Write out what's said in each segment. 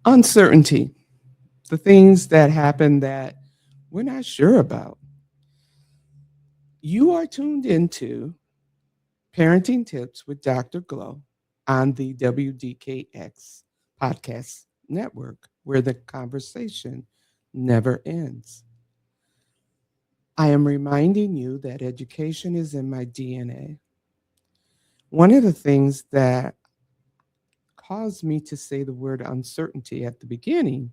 Uncertainty, the things that happen that we're not sure about. You are tuned into Parenting Tips with Dr. Glow on the WDKX podcast network, where the conversation never ends. I am reminding you that education is in my DNA. One of the things that caused me to say the word uncertainty at the beginning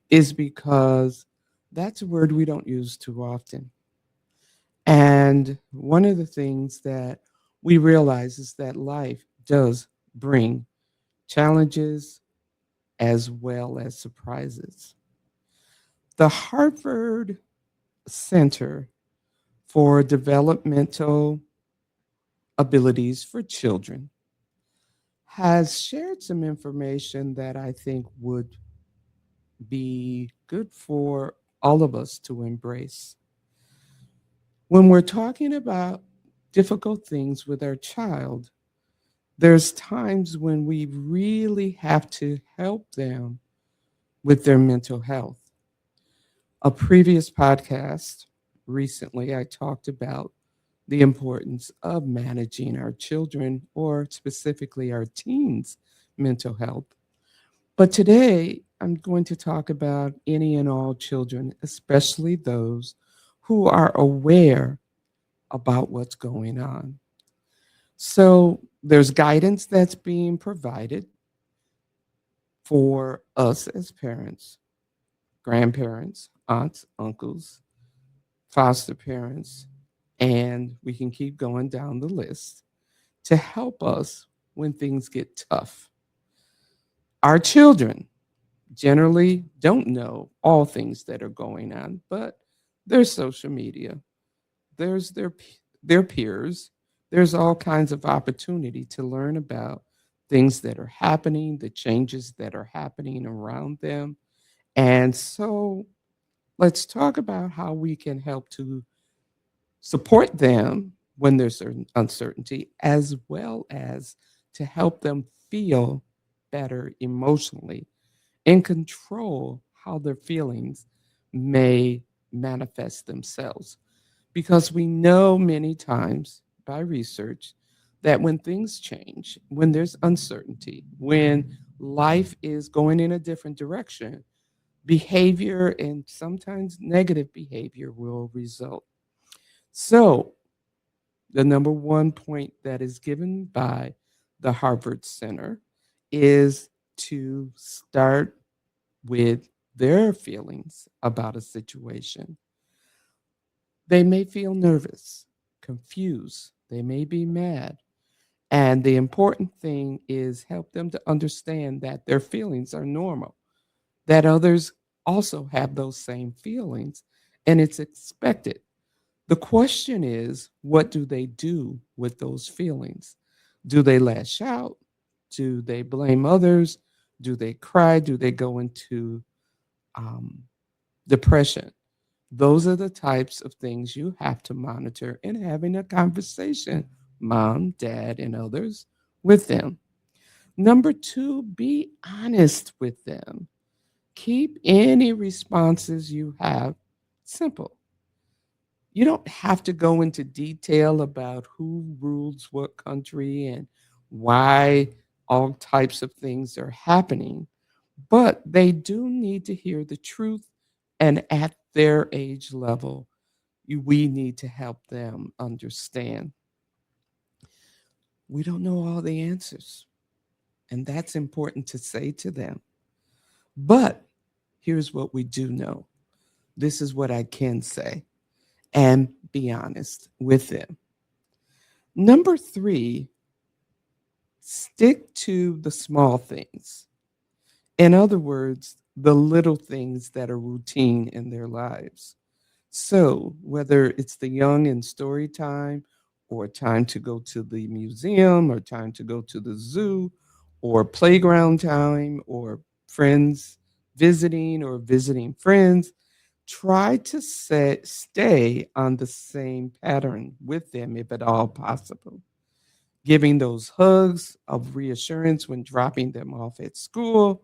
is because that's a word we don't use too often. And one of the things that we realize is that life does bring challenges as well as surprises. The Harvard Center for Developmental Abilities for Children has shared some information that I think would be good for all of us to embrace. When we're talking about difficult things with our child, there's times when we really have to help them with their mental health. A previous podcast recently, I talked about the importance of managing our children, or specifically our teens' mental health. But today, I'm going to talk about any and all children, especially those who are aware about what's going on. So, there's guidance that's being provided for us as parents, grandparents, aunts, uncles, foster parents, and we can keep going down the list to help us when things get tough. Our children generally don't know all things that are going on, but there's social media, there's their peers, there's all kinds of opportunity to learn about things that are happening, the changes that are happening around them. And so let's talk about how we can help to support them when there's certain uncertainty, as well as to help them feel better emotionally and control how their feelings may manifest themselves. Because we know many times by research that when things change, when there's uncertainty, when life is going in a different direction, behavior and sometimes negative behavior will result. So, the number one point that is given by the Harvard Center is to start with their feelings about a situation. They may feel nervous, confused, they may be mad. And the important thing is help them to understand that their feelings are normal, that others also have those same feelings, and it's expected. The question is, what do they do with those feelings? Do they lash out? Do they blame others? Do they cry? Do they go into um, depression? Those are the types of things you have to monitor in having a conversation, mom, dad, and others, with them. Number two, be honest with them. Keep any responses you have simple. You don't have to go into detail about who rules what country and why all types of things are happening, but they do need to hear the truth. And at their age level, we need to help them understand. We don't know all the answers, and that's important to say to them. But here's what we do know, this is what I can say, and be honest with them. Number three, stick to the small things. In other words, the little things that are routine in their lives. So, whether it's the young in story time, or time to go to the museum, or time to go to the zoo, or playground time, or friends visiting or visiting friends, try to stay on the same pattern with them if at all possible. Giving those hugs of reassurance when dropping them off at school,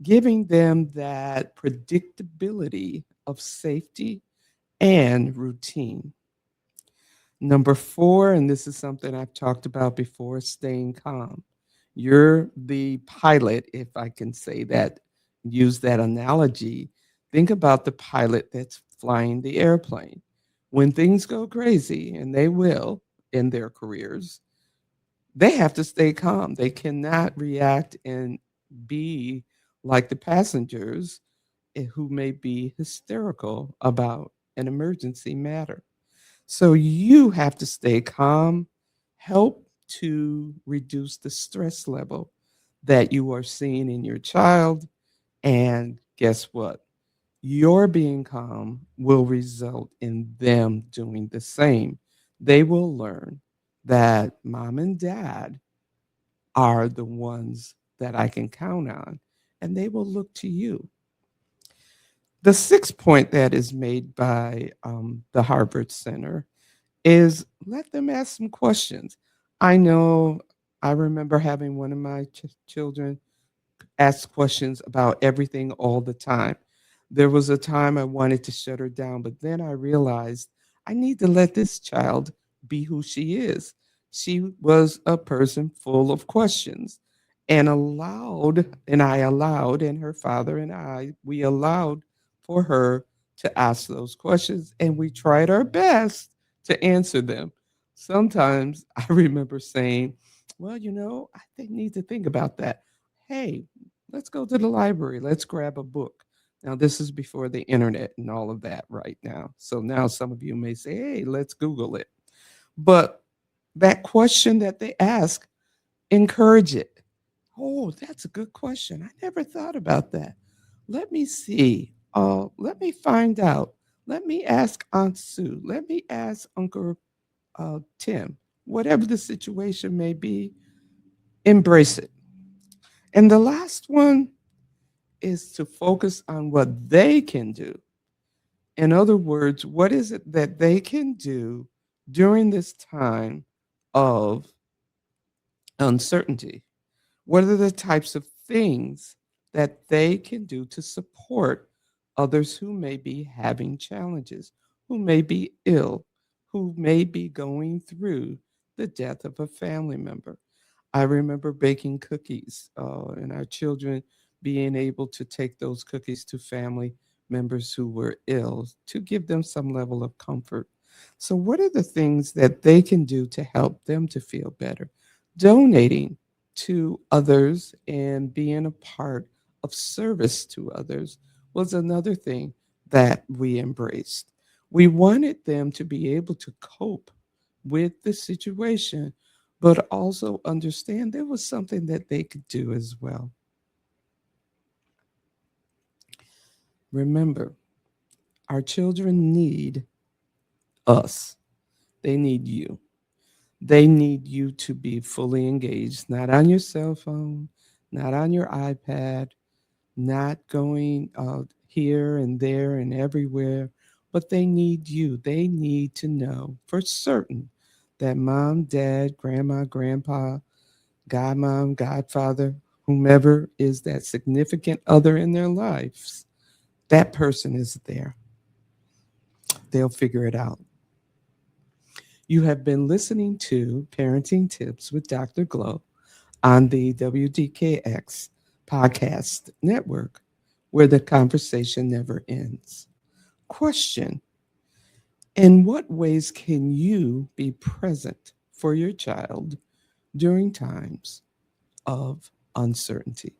giving them that predictability of safety and routine. Number four, and this is something I've talked about before, staying calm. You're the pilot, if I can say that, use that analogy. Think about the pilot that's flying the airplane. When things go crazy, and they will in their careers, they have to stay calm. They cannot react and be like the passengers who may be hysterical about an emergency matter. So you have to stay calm, help to reduce the stress level that you are seeing in your child. And guess what? Your being calm will result in them doing the same. They will learn that mom and dad are the ones that I can count on, and they will look to you. The sixth point that is made by the Harvard Center is let them ask some questions. I know I remember having one of my children ask questions about everything all the time. There was a time I wanted to shut her down, but then I realized I need to let this child be who she is. She was a person full of questions and I allowed, and her father and we allowed for her to ask those questions, and we tried our best to answer them. Sometimes I remember saying, well, I need to think about that. Hey, let's go to the library. Let's grab a book. Now, this is before the internet and all of that right now. So now some of you may say, hey, let's Google it. But that question that they ask, encourage it. Oh, that's a good question. I never thought about that. Let me see. Let me find out. Let me ask Aunt Sue. Let me ask Uncle Tim. Whatever the situation may be, embrace it. And the last one is to focus on what they can do. In other words, what is it that they can do during this time of uncertainty? What are the types of things that they can do to support others who may be having challenges, who may be ill, who may be going through the death of a family member? I remember baking cookies and our children being able to take those cookies to family members who were ill to give them some level of comfort. So, what are the things that they can do to help them to feel better? Donating to others and being a part of service to others was another thing that we embraced. We wanted them to be able to cope with the situation, but also understand there was something that they could do as well. Remember, our children need us, they need you. They need you to be fully engaged, not on your cell phone, not on your iPad, not going here and there and everywhere, but they need you. They need to know for certain that mom, dad, grandma, grandpa, godmom, godfather, whomever is that significant other in their lives, that person is there. They'll figure it out. You have been listening to Parenting Tips with Dr. Glow on the WDKX podcast network, where the conversation never ends. Question: in what ways can you be present for your child during times of uncertainty?